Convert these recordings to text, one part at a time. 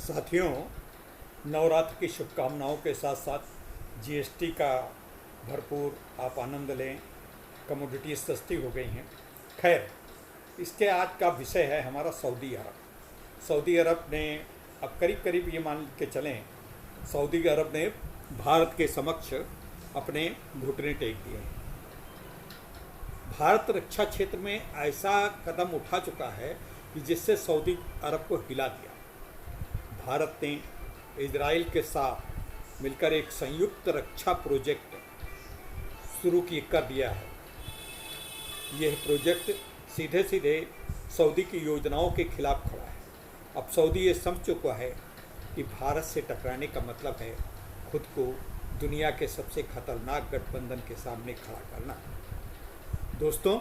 साथियों, नवरात्र की शुभकामनाओं के साथ साथ जीएसटी का भरपूर आप आनंद लें। कमोडिटीज़ सस्ती हो गई हैं। खैर, इसके आज का विषय है हमारा सऊदी अरब। सऊदी अरब ने अब करीब करीब ये मान के चलें, सऊदी अरब ने भारत के समक्ष अपने घुटने टेक दिए हैं। भारत रक्षा क्षेत्र में ऐसा कदम उठा चुका है कि जिससे सऊदी अरब को हिला दिया। भारत ने इजराइल के साथ मिलकर एक संयुक्त रक्षा प्रोजेक्ट शुरू कर दिया है। यह प्रोजेक्ट सीधे सीधे सऊदी की योजनाओं के खिलाफ खड़ा है। अब सऊदी ये समझ चुका है कि भारत से टकराने का मतलब है खुद को दुनिया के सबसे खतरनाक गठबंधन के सामने खड़ा करना। दोस्तों,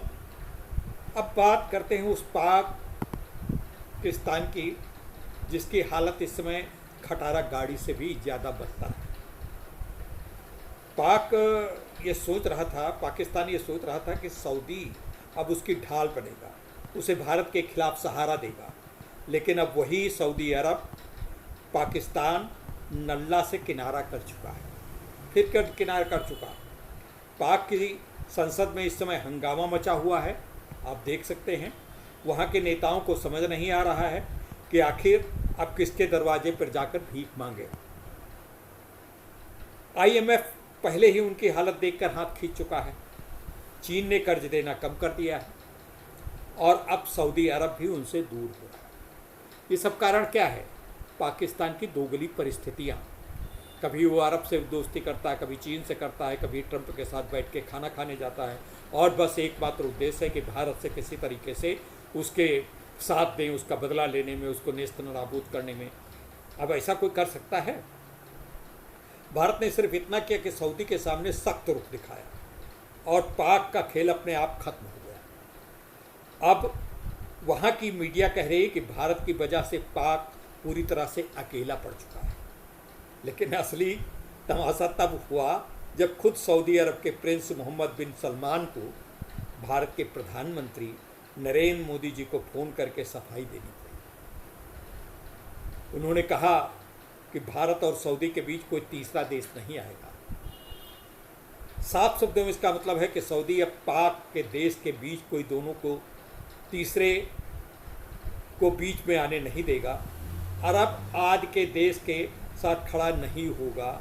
अब बात करते हैं उस पाकिस्तान की जिसकी हालत इस समय खटारा गाड़ी से भी ज़्यादा बदतर है। पाकिस्तान ये सोच रहा था कि सऊदी अब उसकी ढाल बनेगा, उसे भारत के खिलाफ सहारा देगा। लेकिन अब वही सऊदी अरब पाकिस्तान नल्ला से किनारा कर चुका है, फिर किनारा कर चुका। पाक की संसद में इस समय हंगामा मचा हुआ है। आप देख सकते हैं वहाँ के नेताओं को समझ नहीं आ रहा है कि आखिर अब किसके दरवाजे पर जाकर भीख मांगे। आईएमएफ पहले ही उनकी हालत देखकर हाथ खींच चुका है। चीन ने कर्ज देना कम कर दिया है और अब सऊदी अरब भी उनसे दूर हो रहा है। ये सब कारण क्या है? पाकिस्तान की दोगली परिस्थितियाँ। कभी वो अरब से दोस्ती करता है, कभी चीन से करता है, कभी ट्रंप के साथ बैठ के खाना खाने जाता है और बस एकमात्र उद्देश्य है कि भारत से किसी तरीके से उसके साथ दें, उसका बदला लेने में, उसको नेस्त नाबूद करने में। अब ऐसा कोई कर सकता है? भारत ने सिर्फ इतना किया कि सऊदी के सामने सख्त रुख दिखाया और पाक का खेल अपने आप खत्म हो गया। अब वहाँ की मीडिया कह रही है कि भारत की वजह से पाक पूरी तरह से अकेला पड़ चुका है। लेकिन असली तमाशा तब हुआ जब खुद सऊदी अरब के प्रिंस मोहम्मद बिन सलमान को भारत के प्रधानमंत्री नरेंद्र मोदी जी को फ़ोन करके सफाई देनी पड़ी। उन्होंने कहा कि भारत और सऊदी के बीच कोई तीसरा देश नहीं आएगा। साफ शब्दों में इसका मतलब है कि सऊदी अब पाक के देश के बीच कोई दोनों को तीसरे को बीच में आने नहीं देगा। अरब आज के देश के साथ खड़ा नहीं होगा,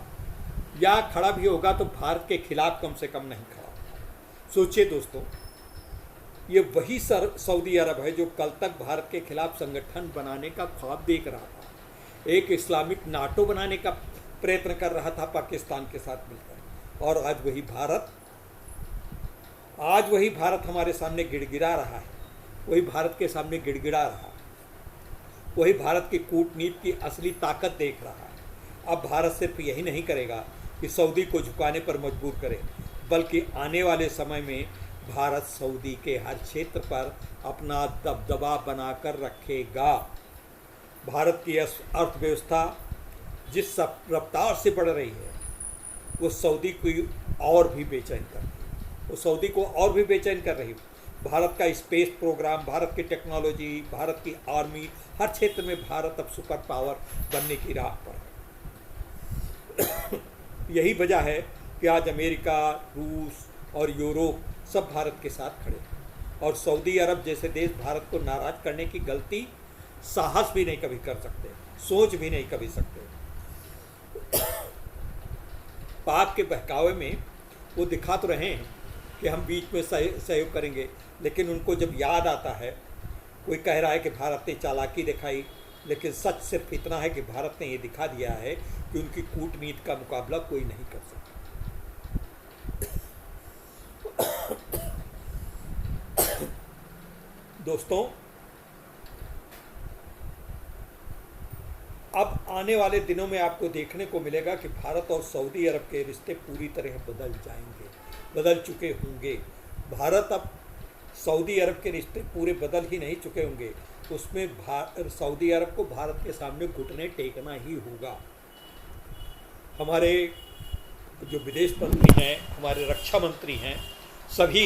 या खड़ा भी होगा तो भारत के खिलाफ कम से कम नहीं खड़ा होगा। सोचिए दोस्तों, ये वही सऊदी अरब है जो कल तक भारत के खिलाफ संगठन बनाने का ख्वाब देख रहा था, एक इस्लामिक नाटो बनाने का प्रयत्न कर रहा था पाकिस्तान के साथ मिलकर। और आज वही भारत हमारे सामने गिड़गिड़ा रहा है, वही भारत के सामने गिड़गिड़ा रहा है, वही भारत की कूटनीति की असली ताकत देख रहा है। अब भारत सिर्फ यही नहीं करेगा कि सऊदी को झुकाने पर मजबूर करे, बल्कि आने वाले समय में भारत सऊदी के हर क्षेत्र पर अपना दबदबा बनाकर रखेगा। भारत की अर्थव्यवस्था जिस रफ्तार से बढ़ रही है वो सऊदी को और भी बेचैन कर रही है। भारत का स्पेस प्रोग्राम, भारत की टेक्नोलॉजी, भारत की आर्मी, हर क्षेत्र में भारत अब सुपर पावर बनने की राह पर है। यही वजह है कि आज अमेरिका, रूस और यूरोप सब भारत के साथ खड़े हैं। और सऊदी अरब जैसे देश भारत को नाराज करने की गलती साहस भी नहीं कभी कर सकते, सोच भी नहीं कभी सकते। पाक के बहकावे में वो दिखा तो रहे हैं कि हम बीच में सहयोग करेंगे, लेकिन उनको जब याद आता है, कोई कह रहा है कि भारत ने चालाकी दिखाई, लेकिन सच सिर्फ इतना है कि भारत ने ये दिखा दिया है कि उनकी कूटनीति का मुकाबला कोई नहीं कर सकता। दोस्तों, अब आने वाले दिनों में आपको देखने को मिलेगा कि भारत और सऊदी अरब के रिश्ते पूरी तरह बदल चुके होंगे। भारत अब सऊदी अरब के रिश्ते पूरे बदल ही नहीं चुके होंगे, उसमें सऊदी अरब को भारत के सामने घुटने टेकना ही होगा। हमारे जो विदेश मंत्री हैं, हमारे रक्षा मंत्री हैं, सभी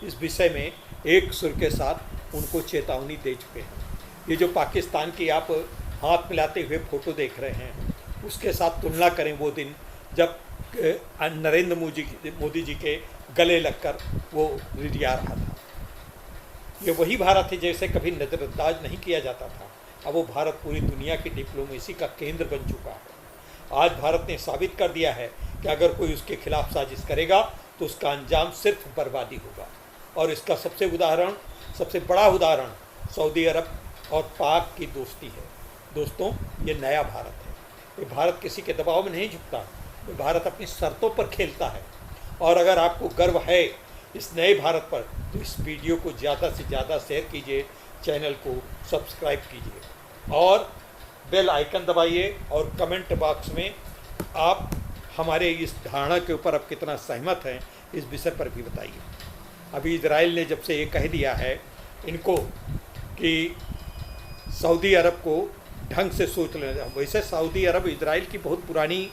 इस विषय में एक सुर के साथ उनको चेतावनी दे चुके हैं। ये जो पाकिस्तान की आप हाथ मिलाते हुए फोटो देख रहे हैं, उसके साथ तुलना करें वो दिन जब नरेंद्र मोदी जी के गले लगकर वो रिटिया रहा था। ये वही भारत है जैसे कभी नज़रअंदाज नहीं किया जाता था। अब वो भारत पूरी दुनिया की डिप्लोमेसी का केंद्र बन चुका है। आज भारत ने साबित कर दिया है कि अगर कोई उसके खिलाफ साजिश करेगा तो उसका अंजाम सिर्फ बर्बादी होगा। और इसका सबसे बड़ा उदाहरण सऊदी अरब और पाक की दोस्ती है। दोस्तों, ये नया भारत है। ये भारत किसी के दबाव में नहीं झुकता, ये भारत अपनी शर्तों पर खेलता है। और अगर आपको गर्व है इस नए भारत पर तो इस वीडियो को ज़्यादा से ज़्यादा शेयर कीजिए, चैनल को सब्सक्राइब कीजिए और बेल आइकन दबाइए। और कमेंट बॉक्स में आप हमारे इस धारणा के ऊपर अब कितना सहमत हैं इस विषय पर भी बताइए। अभी इजराइल ने जब से ये कह दिया है इनको कि सऊदी अरब को ढंग से सोच लेना, वैसे सऊदी अरब इजराइल की बहुत पुरानी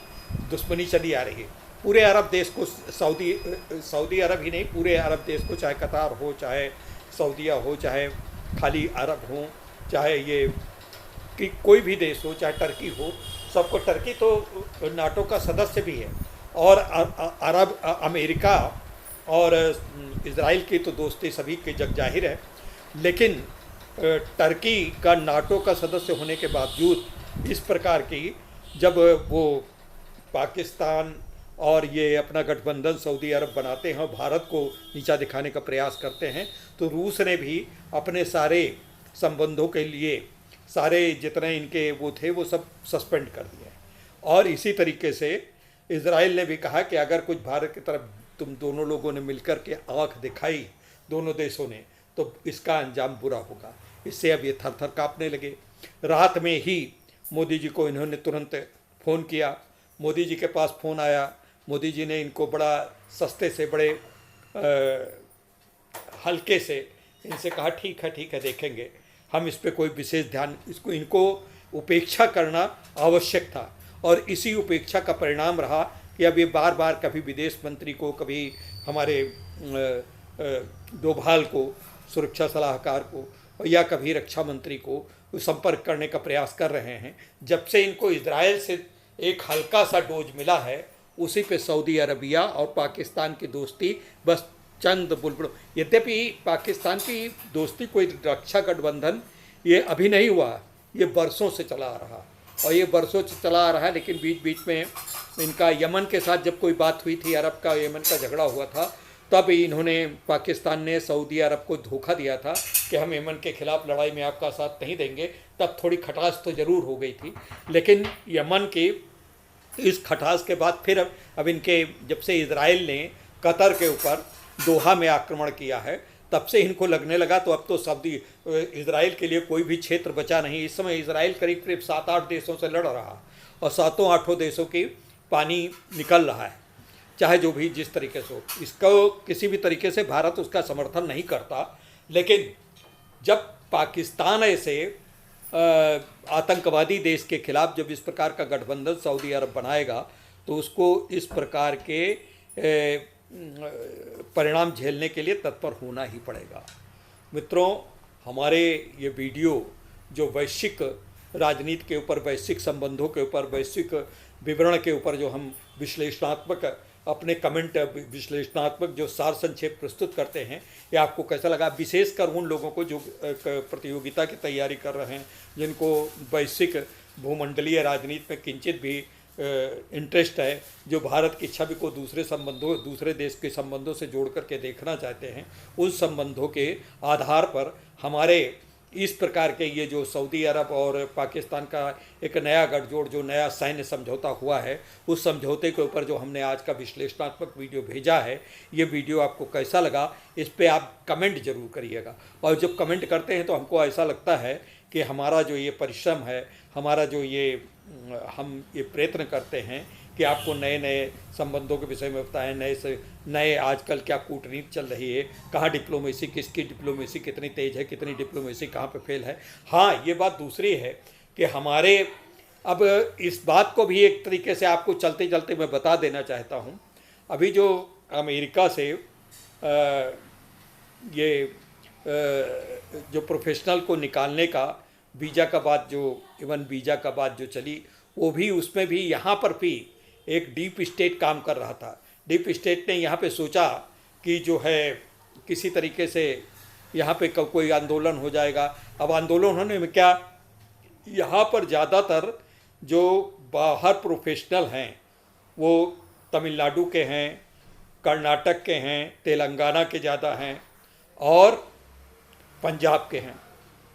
दुश्मनी चली आ रही है। पूरे अरब देश को सऊदी अरब ही नहीं, पूरे अरब देश को, चाहे कतार हो, चाहे सऊदीया हो, चाहे खाली अरब हो, चाहे ये कि कोई भी देश हो, चाहे टर्की हो, सबको, टर्की तो नाटो का सदस्य भी है और अरब अमेरिका और इजराइल की तो दोस्ती सभी के जग जाहिर है। लेकिन टर्की का नाटो का सदस्य होने के बावजूद इस प्रकार की जब वो पाकिस्तान और ये अपना गठबंधन सऊदी अरब बनाते हैं और भारत को नीचा दिखाने का प्रयास करते हैं, तो रूस ने भी अपने सारे संबंधों के लिए सारे जितने इनके वो थे वो सब सस्पेंड कर दिए। और इसी तरीके से इजराइल ने भी कहा कि अगर कुछ भारत की तरफ तुम दोनों लोगों ने मिलकर के आँख दिखाई, दोनों देशों ने, तो इसका अंजाम बुरा होगा। इससे अब ये थर थर काँपने लगे। रात में ही मोदी जी को इन्होंने तुरंत फ़ोन किया। मोदी जी के पास फ़ोन आया। मोदी जी ने इनको बड़ा सस्ते से, बड़े हल्के से इनसे कहा ठीक है देखेंगे, हम इस पे कोई विशेष ध्यान, इनको उपेक्षा करना आवश्यक था। और इसी उपेक्षा का परिणाम रहा कि अब ये बार बार कभी विदेश मंत्री को, कभी हमारे डोभाल को, सुरक्षा सलाहकार को, या कभी रक्षा मंत्री को संपर्क करने का प्रयास कर रहे हैं। जब से इनको इजराइल से एक हल्का सा डोज मिला है, उसी पे सऊदी अरबिया और पाकिस्तान की दोस्ती बस चंद बुलबुल। यद्यपि पाकिस्तान की दोस्ती कोई रक्षा गठबंधन ये अभी नहीं हुआ, ये बरसों से चला आ रहा, और ये बरसों से चला आ रहा है। लेकिन बीच बीच में इनका यमन के साथ जब कोई बात हुई थी, अरब का यमन का झगड़ा हुआ था, तब इन्होंने, पाकिस्तान ने सऊदी अरब को धोखा दिया था कि हम यमन के खिलाफ लड़ाई में आपका साथ नहीं देंगे। तब थोड़ी खटास तो ज़रूर हो गई थी, लेकिन यमन की इस खटास के बाद फिर अब इनके, जब से इजराइल ने कतर के ऊपर दोहा में आक्रमण किया है, तब से इनको लगने लगा तो अब तो सऊदी इजराइल के लिए कोई भी क्षेत्र बचा नहीं। इस समय इजराइल करीब करीब 7-8 देशों से लड़ रहा और 7-8 देशों की पानी निकल रहा है, चाहे जो भी जिस तरीके से हो। इसको किसी भी तरीके से भारत उसका समर्थन नहीं करता। लेकिन जब पाकिस्तान ऐसे आतंकवादी देश के खिलाफ जब इस प्रकार का गठबंधन सऊदी अरब बनाएगा, तो उसको इस प्रकार के परिणाम झेलने के लिए तत्पर होना ही पड़ेगा। मित्रों, हमारे ये वीडियो जो वैश्विक राजनीति के ऊपर, वैश्विक संबंधों के ऊपर, वैश्विक विवरण के ऊपर जो हम विश्लेषणात्मक अपने कमेंट, विश्लेषणात्मक जो सार संक्षेप प्रस्तुत करते हैं, ये आपको कैसा लगा? विशेषकर उन लोगों को जो प्रतियोगिता की तैयारी कर रहे हैं, जिनको वैश्विक भूमंडलीय राजनीति में किंचित भी इंटरेस्ट है, जो भारत की छवि को दूसरे देश के संबंधों से जोड़ करके देखना चाहते हैं, उन संबंधों के आधार पर हमारे इस प्रकार के ये जो सऊदी अरब और पाकिस्तान का एक नया गठजोड़, जो नया सैन्य समझौता हुआ है, उस समझौते के ऊपर जो हमने आज का विश्लेषणात्मक वीडियो भेजा है, ये वीडियो आपको कैसा लगा, इस पे आप कमेंट जरूर करिएगा। और जब कमेंट करते हैं तो हमको ऐसा लगता है कि हमारा जो ये परिश्रम है, हमारा जो हम ये प्रयत्न करते हैं कि आपको नए नए संबंधों के विषय में बताएं, नए आजकल क्या कूटनीति चल रही है, कहाँ डिप्लोमेसी, किसकी डिप्लोमेसी कितनी तेज़ है, कितनी डिप्लोमेसी कहाँ पे फेल है। हाँ, ये बात दूसरी है कि हमारे, अब इस बात को भी एक तरीके से आपको चलते चलते मैं बता देना चाहता हूँ। अभी जो अमेरिका से जो प्रोफेशनल को निकालने का वीज़ा का बात जो इवन वीज़ा का बात जो चली, वो भी उसमें भी यहाँ पर भी एक डीप स्टेट काम कर रहा था। डीप स्टेट ने यहाँ पे सोचा कि जो है किसी तरीके से यहाँ पे कोई आंदोलन हो जाएगा। अब आंदोलन होने में क्या, यहाँ पर ज़्यादातर जो बाहर प्रोफेशनल हैं वो तमिलनाडु के हैं, कर्नाटक के हैं, तेलंगाना के ज़्यादा हैं और पंजाब के हैं।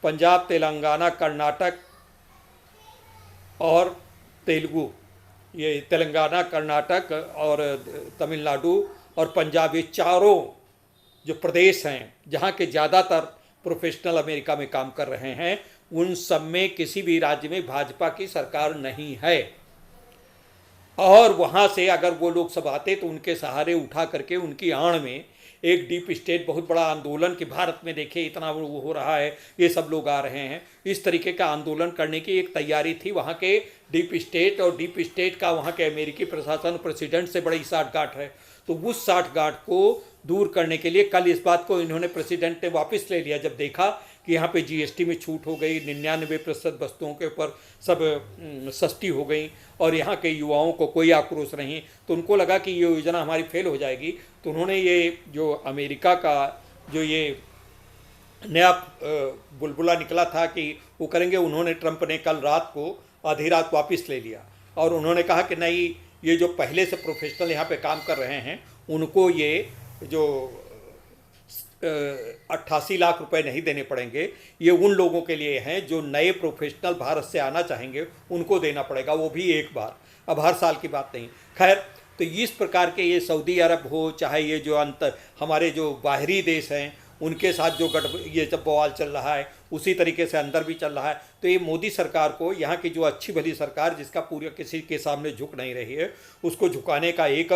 पंजाब, तेलंगाना, कर्नाटक और तेलुगु, ये तेलंगाना, कर्नाटक और तमिलनाडु और पंजाब, ये चारों जो प्रदेश हैं जहाँ के ज़्यादातर प्रोफेशनल अमेरिका में काम कर रहे हैं, उन सब में किसी भी राज्य में भाजपा की सरकार नहीं है। और वहाँ से अगर वो लोग सब आते तो उनके सहारे उठा करके उनकी आड़ में एक डीप स्टेट बहुत बड़ा आंदोलन कि भारत में देखिए इतना वो हो रहा है, ये सब लोग आ रहे हैं, इस तरीके का आंदोलन करने की एक तैयारी थी वहाँ के डीप स्टेट। और डीप स्टेट का वहाँ के अमेरिकी प्रशासन प्रेसिडेंट से बड़ी साठगांठ है। तो उस साठगांठ को दूर करने के लिए कल इस बात को इन्होंने प्रेसिडेंट ने वापस ले लिया, जब देखा कि यहाँ पे जीएसटी में छूट हो गई, 99% वस्तुओं के ऊपर सब सस्ती हो गई और यहाँ के युवाओं को कोई आक्रोश नहीं, तो उनको लगा कि ये योजना हमारी फेल हो जाएगी। तो उन्होंने ये जो अमेरिका का जो ये नया बुलबुला निकला था कि वो करेंगे, उन्होंने ट्रंप ने कल रात को आधी रात वापस ले लिया और उन्होंने कहा कि नहीं, ये जो पहले से प्रोफेशनल यहाँ पे काम कर रहे हैं उनको ये जो 88 लाख रुपए नहीं देने पड़ेंगे, ये उन लोगों के लिए हैं जो नए प्रोफेशनल भारत से आना चाहेंगे, उनको देना पड़ेगा, वो भी एक बार, अब हर साल की बात नहीं। खैर, तो इस प्रकार के ये सऊदी अरब हो, चाहे ये जो हमारे जो बाहरी देश हैं उनके साथ जो ये जब बवाल चल रहा है, उसी तरीके से अंदर भी चल रहा है। तो ये मोदी सरकार को, यहाँ की जो अच्छी भली सरकार जिसका पूरे किसी के सामने झुक नहीं रही है, उसको झुकाने का एक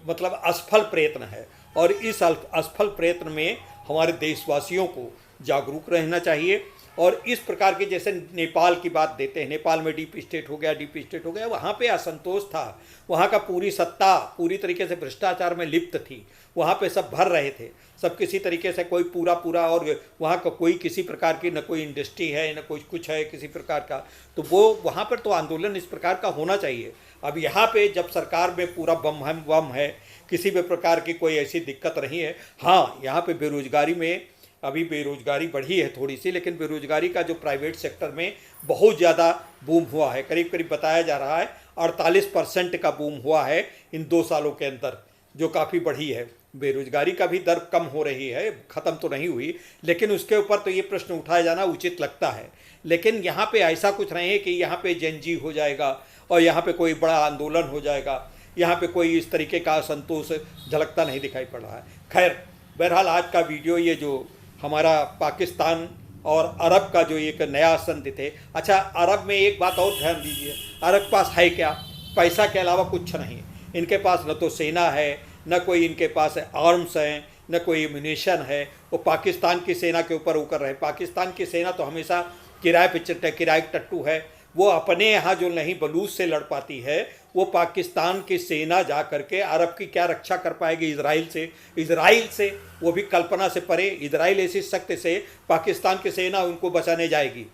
मतलब असफल प्रयत्न है। और इस असफल प्रयत्न में हमारे देशवासियों को जागरूक रहना चाहिए। और इस प्रकार के, जैसे नेपाल की बात देते हैं, नेपाल में डीप स्टेट हो गया, वहाँ पे असंतोष था, वहाँ का पूरी सत्ता पूरी तरीके से भ्रष्टाचार में लिप्त थी, वहाँ पे सब भर रहे थे, सब किसी तरीके से कोई पूरा और वहाँ का कोई किसी प्रकार की न कोई इंडस्ट्री है न कोई कुछ है किसी प्रकार का, तो वो वहाँ पर तो आंदोलन इस प्रकार का होना चाहिए। अब यहाँ पे जब सरकार में पूरा बम है, किसी भी प्रकार की कोई ऐसी दिक्कत नहीं है। हाँ, यहाँ पे बेरोजगारी में अभी बेरोजगारी बढ़ी है थोड़ी सी, लेकिन बेरोजगारी का जो प्राइवेट सेक्टर में बहुत ज़्यादा बूम हुआ है, करीब करीब बताया जा रहा है 48% का बूम हुआ है इन 2 सालों के अंदर, जो काफ़ी बढ़ी है। बेरोजगारी का भी दर कम हो रही है, ख़त्म तो नहीं हुई, लेकिन उसके ऊपर तो ये प्रश्न उठाया जाना उचित लगता है। लेकिन यहाँ पे ऐसा कुछ नहीं है कि यहाँ पे जेनजी हो जाएगा और यहाँ पे कोई बड़ा आंदोलन हो जाएगा, यहाँ पे कोई इस तरीके का असंतोष झलकता नहीं दिखाई पड़ रहा है। खैर, बहरहाल आज का वीडियो ये जो हमारा पाकिस्तान और अरब का जो एक नया संधि थे। अच्छा, अरब में एक बात और ध्यान दीजिए, अरब के पास है क्या? पैसा के अलावा कुछ नहीं। इनके पास न तो सेना है, न कोई इनके पास आर्म्स हैं, न कोई एम्यूनेशन है। वो पाकिस्तान की सेना के ऊपर वो कर रहे हैं। पाकिस्तान की सेना तो हमेशा किराए पे किराए टट्टू है। वो अपने यहाँ जो नहीं बलूच से लड़ पाती है, वो पाकिस्तान की सेना जा करके अरब की क्या रक्षा कर पाएगी? इजराइल से वो भी कल्पना से परे। इजराइल ऐसी शक्ति से पाकिस्तान की सेना उनको बचाने जाएगी,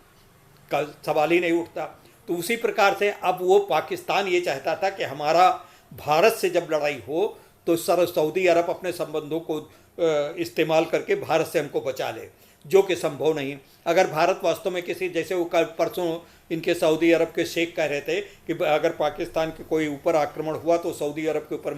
कल सवाल ही नहीं उठता। तो उसी प्रकार से अब वो पाकिस्तान ये चाहता था कि हमारा भारत से जब लड़ाई हो तो सऊदी अरब अपने संबंधों को इस्तेमाल करके भारत से हमको बचा ले, जो कि संभव नहीं। अगर भारत वास्तव में किसी, जैसे वो कल परसों इनके सऊदी अरब के शेख कह रहे थे कि अगर पाकिस्तान के कोई ऊपर आक्रमण हुआ तो सऊदी अरब के ऊपर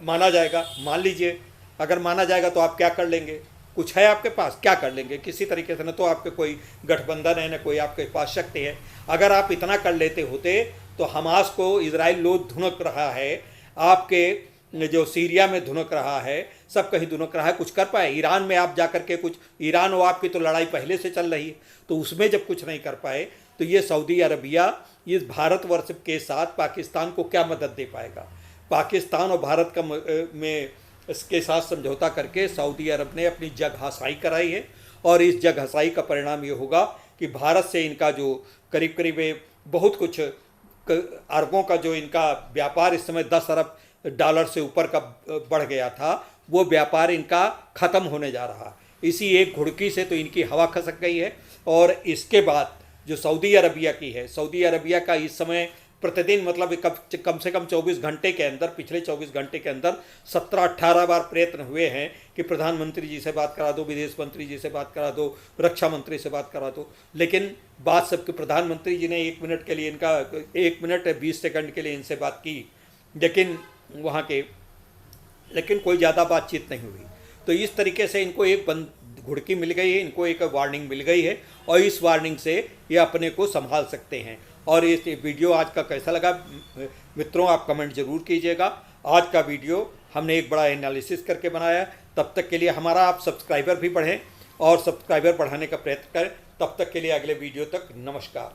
माना जाएगा। मान लीजिए, अगर माना जाएगा तो आप क्या कर लेंगे? कुछ है आपके पास? क्या कर लेंगे? किसी तरीके से न तो आपके कोई गठबंधन है, न कोई आपके पास शक्ति है। अगर आप इतना कर लेते होते तो हमास को इजराइल लोग धुनक रहा है, आपके जो सीरिया में धुनक रहा है, सब कहीं धुनक रहा है, कुछ कर पाए? ईरान में आप जाकर के कुछ, ईरान और आपकी तो लड़ाई पहले से चल रही है, तो उसमें जब कुछ नहीं कर पाए तो ये सऊदी अरबिया इस भारतवर्ष के साथ पाकिस्तान को क्या मदद दे पाएगा? पाकिस्तान और भारत का में इसके साथ समझौता करके सऊदी अरब ने अपनी जग हसाई कराई है। और इस जग हसाई का परिणाम ये होगा कि भारत से इनका जो करीब करीब बहुत कुछ अरबों का जो इनका व्यापार इस समय 10 अरब डॉलर से ऊपर का बढ़ गया था, वो व्यापार इनका ख़त्म होने जा रहा। इसी एक घुड़की से तो इनकी हवा खसक गई है। और इसके बाद जो सऊदी अरबिया की है, सऊदी अरबिया का इस समय प्रतिदिन मतलब कम से कम 24 घंटे के अंदर, पिछले 24 घंटे के अंदर 17-18 बार प्रयत्न हुए हैं कि प्रधानमंत्री जी से बात करा दो, विदेश मंत्री जी से बात करा दो, रक्षा मंत्री से बात करा दो। लेकिन बात सबके, प्रधानमंत्री जी ने 1 मिनट के लिए इनका 1 मिनट 20 सेकंड के लिए इनसे बात की, लेकिन कोई ज़्यादा बातचीत नहीं हुई। तो इस तरीके से इनको एक घुड़की मिल गई है, इनको एक वार्निंग मिल गई है और इस वार्निंग से ये अपने को संभाल सकते हैं। और इस वीडियो आज का कैसा लगा मित्रों, आप कमेंट जरूर कीजिएगा। आज का वीडियो हमने एक बड़ा एनालिसिस करके बनाया। तब तक के लिए हमारा आप सब्सक्राइबर भी बढ़ें और सब्सक्राइबर बढ़ाने का प्रयत्न करें। तब तक के लिए अगले वीडियो तक नमस्कार।